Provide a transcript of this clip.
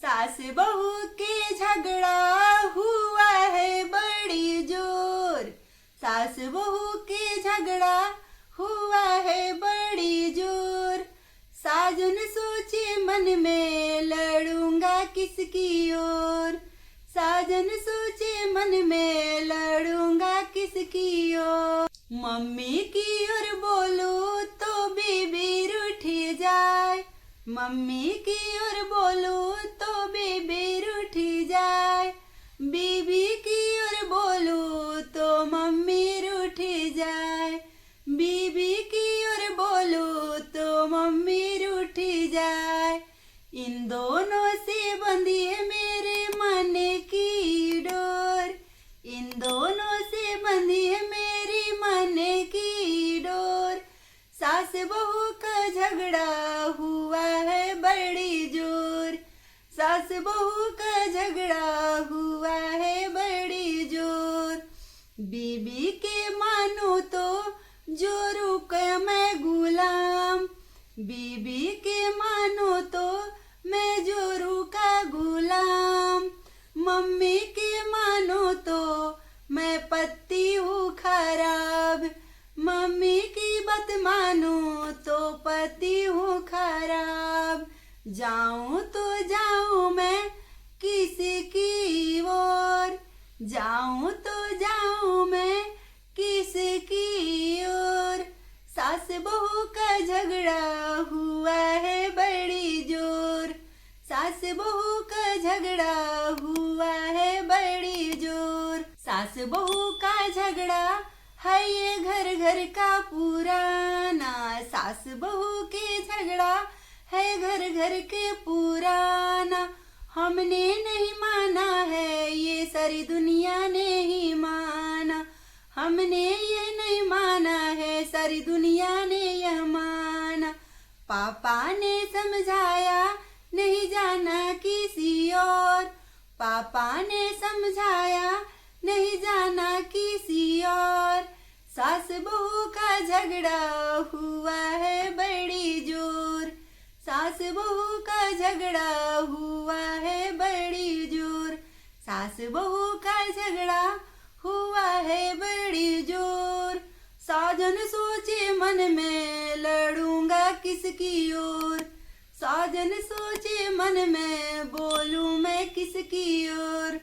सास बहू के झगड़ा हुआ है बड़ी जोर। सास बहू के झगड़ा हुआ है बड़ी जोर। साजन सोचे मन में लड़ूंगा किसकी ओर। साजन सोचे मन में लड़ूंगा किसकी ओर। मम्मी की ओर बोलूं तो बीबी रूठ जाए। मम्मी की ओर बोलूं तो बीबी रूठ जाए। बीबी की ओर बोलूं तो मम्मी रूठ जाए। बीबी की ओर बोलूं तो मम्मी रूठ जाए। इन दोनों से बंधी है मेरे मन की डोर। इन दोनों से बंधी है मेरी मन की डोर। सास बहू का झगड़ा हुआ है बड़ी जोर। सास बहू का झगड़ा हुआ है बड़ी जोर। बीबी के मानो तो जोरू का मैं गुलाम। बीबी के मानो तो मैं जोरू का गुलाम। मम्मी के मानो तो मैं पत्ती हूँ खराब। मम्मी की बात मानो तो पति हूँ खराब। जाऊं तो जाऊं मैं किसकी ओर। जाऊं तो जाऊं मैं किसकी ओर। सास बहू का झगड़ा हुआ है बड़ी जोर। सास बहू का झगड़ा हुआ है बड़ी जोर। सास बहू का झगड़ा है ये घर घर का पुराना। सास बहू के झगड़ा है घर घर के पुराना। हमने नहीं माना है ये सारी दुनिया ने ही माना। हमने ये नहीं माना है सारी दुनिया ने यह माना। पापा ने समझाया नहीं जाना किसी और। पापा ने समझाया नहीं जाना किसी और। सास बहू का झगड़ा हुआ है बड़ी जोर। सास बहू का झगड़ा हुआ है बड़ी जोर। सास बहू का झगड़ा हुआ है बड़ी जोर। साजन सोचे मन में लड़ूंगा किसकी ओर। साजन सोचे मन में बोलूं मैं किसकी ओर।